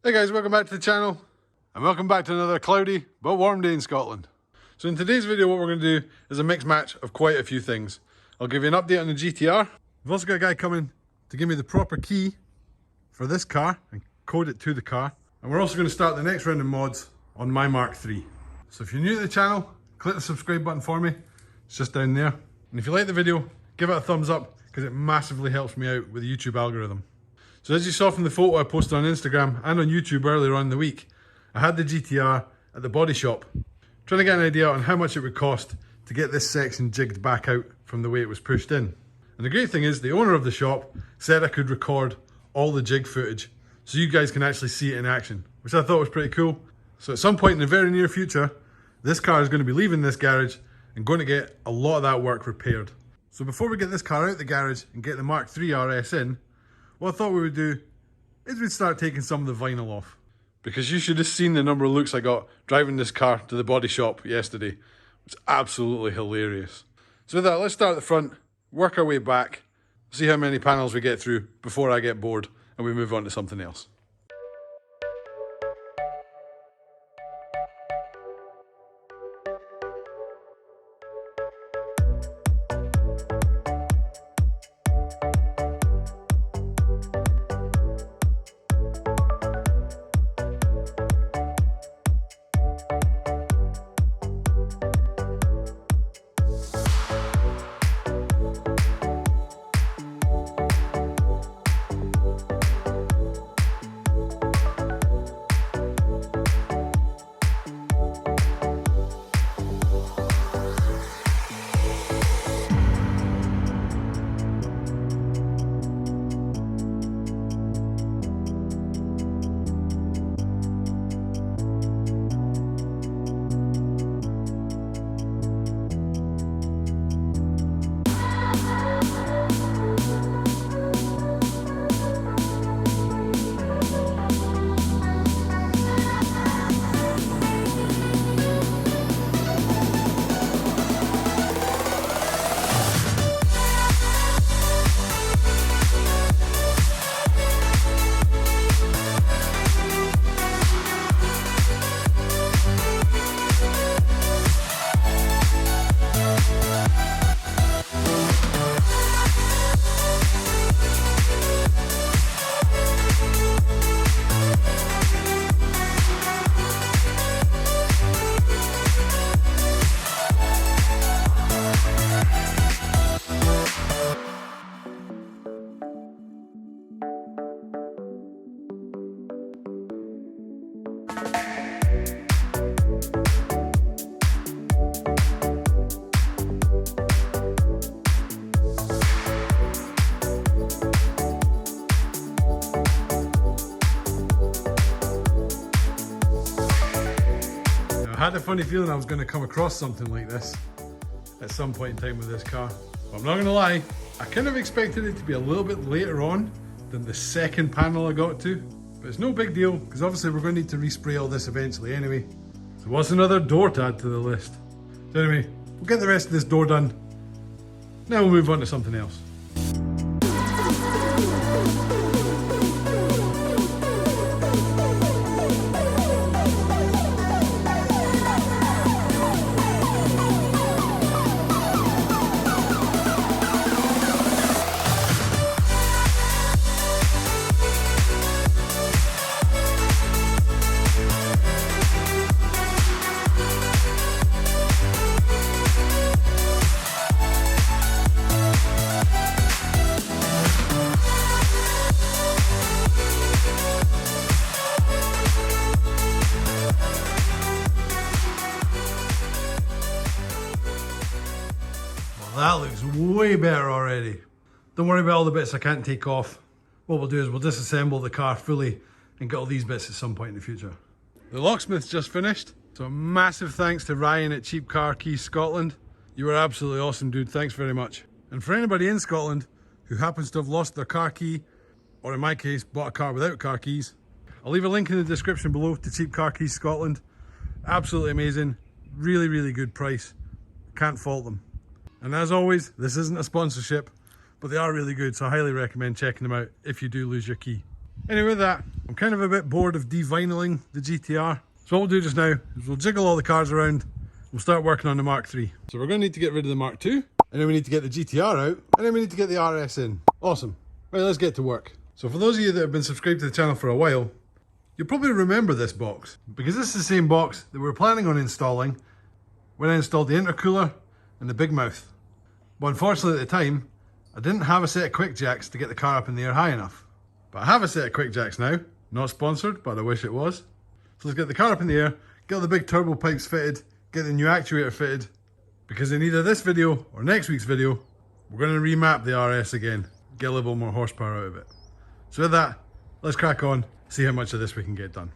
Hey guys, welcome back to the channel and welcome back to another cloudy but warm day in Scotland. So in today's video what we're going to do is a mixed match of quite a few things. I'll give you an update on the GTR. We've also got a guy coming to give me the proper key for this car and code it to the car. And we're also going to start the next round of mods on my Mark III. So if you're new to the channel, click the subscribe button for me. It's just down there. And if you like the video, give it a thumbs up because it massively helps me out with the YouTube algorithm. So as you saw from the photo I posted on Instagram and on YouTube earlier on in the week, I had the GTR at the body shop, trying to get an idea on how much it would cost to get this section jigged back out from the way it was pushed in. And the great thing is the owner of the shop said I could record all the jig footage so you guys can actually see it in action, which I thought was pretty cool. So at some point in the very near future, this car is going to be leaving this garage and going to get a lot of that work repaired. So before we get this car out the garage and get the Mark III RS in, what I thought we would do is we'd start taking some of the vinyl off. Because you should have seen the number of looks I got driving this car to the body shop yesterday. It's absolutely hilarious. So with that, let's start at the front, work our way back, see how many panels we get through before I get bored and we move on to something else. I had a funny feeling I was going to come across something like this at some point in time with this car. But I'm not going to lie, I kind of expected it to be a little bit later on than the second panel I got to. But it's no big deal because obviously we're going to need to respray all this eventually anyway. So what's another door to add to the list? So anyway, we'll get the rest of this door done. Now we'll move on to something else. That looks way better already. Don't worry about all the bits I can't take off. What we'll do is we'll disassemble the car fully and get all these bits at some point in the future. The locksmith's just finished. So a massive thanks to Ryan at Cheap Car Keys Scotland. You were absolutely awesome, dude. Thanks very much. And for anybody in Scotland who happens to have lost their car key, or in my case, bought a car without car keys, I'll leave a link in the description below to Cheap Car Keys Scotland. Absolutely amazing. Really, really good price. Can't fault them. And as always, this isn't a sponsorship, but they are really good, so I highly recommend checking them out if you do lose your key. Anyway, with that, I'm kind of a bit bored of devinyling the GTR. So what we'll do just now is we'll jiggle all the cars around. We'll start working on the Mark III. So we're going to need to get rid of the Mark II, and then we need to get the GTR out, and then we need to get the RS in. Awesome. Right, let's get to work. So for those of you that have been subscribed to the channel for a while, you'll probably remember this box, because this is the same box that we were planning on installing when I installed the intercooler and the big mouth. But unfortunately at the time, I didn't have a set of quick jacks to get the car up in the air high enough. But I have a set of quick jacks now, not sponsored, but I wish it was. So let's get the car up in the air, get all the big turbo pipes fitted, get the new actuator fitted, because in either this video or next week's video, we're going to remap the RS again, get a little bit more horsepower out of it. So with that, let's crack on, see how much of this we can get done.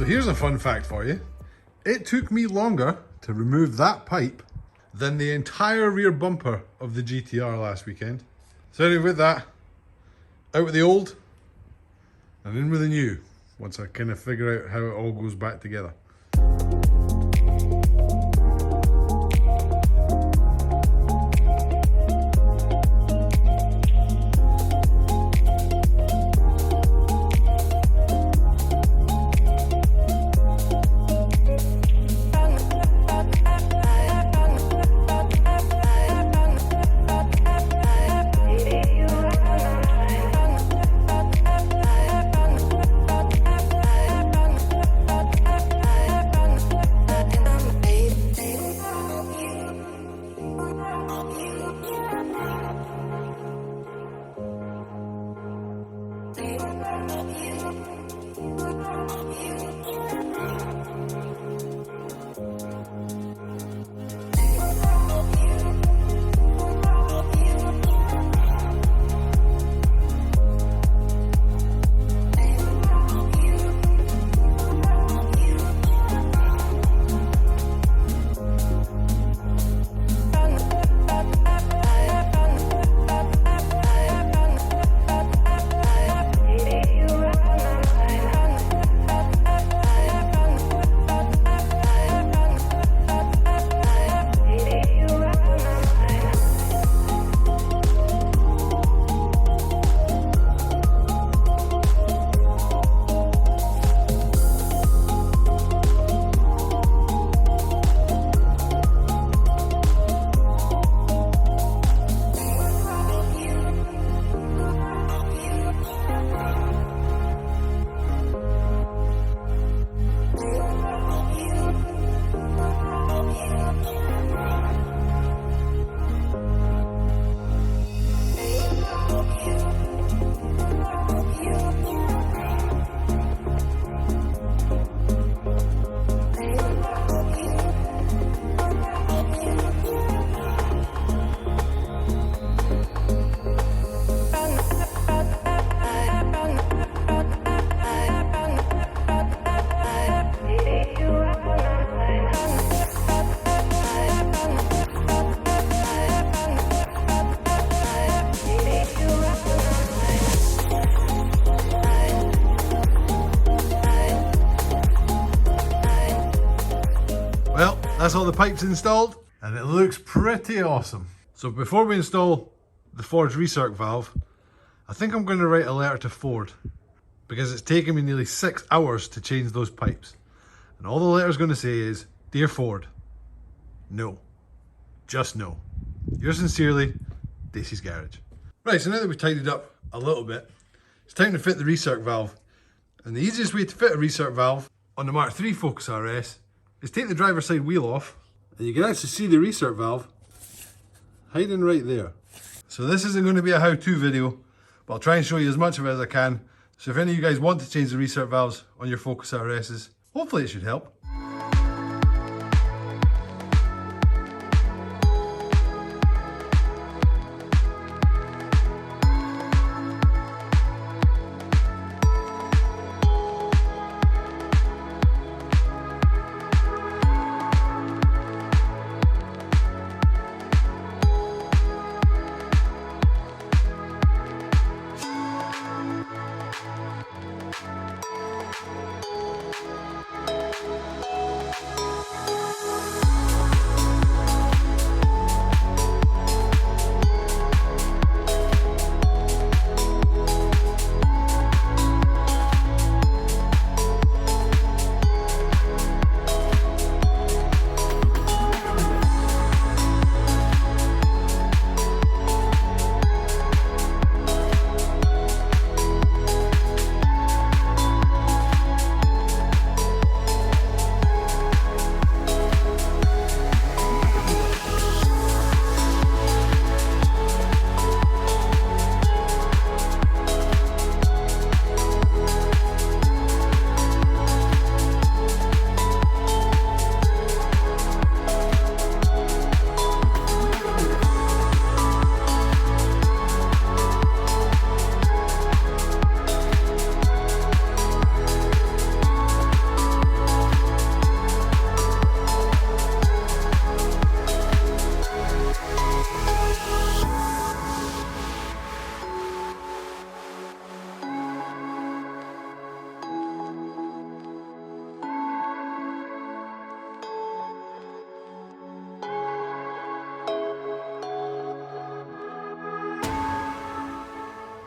So here's a fun fact for you. It took me longer to remove that pipe than the entire rear bumper of the GTR last weekend. So anyway, with that, out with the old and in with the new, once I kind of figure out how it all goes back together. that's all the pipes installed, and it looks pretty awesome. So before we install the Ford's recirc valve, I think I'm going to write a letter to Ford, because it's taken me nearly 6 hours to change those pipes. And all the letter's going to say is, "Dear Ford, no. Just no. Yours sincerely, Dacey's Garage." Right, so now that we've tidied up a little bit, it's time to fit the recirc valve. And the easiest way to fit a recirc valve on the Mark III Focus RS is take the driver's side wheel off, and you can actually see the recirc valve hiding right there. So this isn't going to be a how-to video, but I'll try and show you as much of it as I can. So if any of you guys want to change the recirc valves on your Focus RSs, hopefully it should help.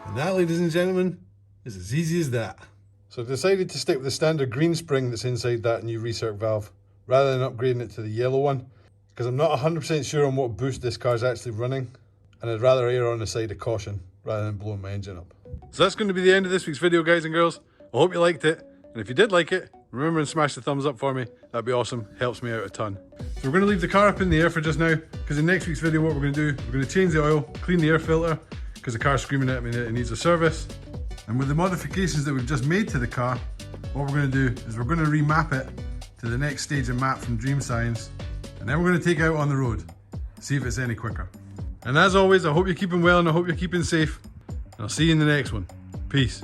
And that, ladies and gentlemen, is as easy as that. So I've decided to stick with the standard green spring that's inside that new recirc valve, rather than upgrading it to the yellow one, because I'm not 100% sure on what boost this car is actually running, and I'd rather err on the side of caution, rather than blowing my engine up. So that's going to be the end of this week's video, guys and girls. I hope you liked it, and if you did like it, remember and smash the thumbs up for me. That'd be awesome, helps me out a ton. So we're going to leave the car up in the air for just now, because in next week's video what we're going to do, we're going to change the oil, clean the air filter, because the car's screaming at me that it needs a service. And with the modifications that we've just made to the car, what we're going to do is we're going to remap it to the next stage of map from Dream Science, and then we're going to take it out on the road, see if it's any quicker. And as always, I hope you're keeping well and I hope you're keeping safe, and I'll see you in the next one. Peace.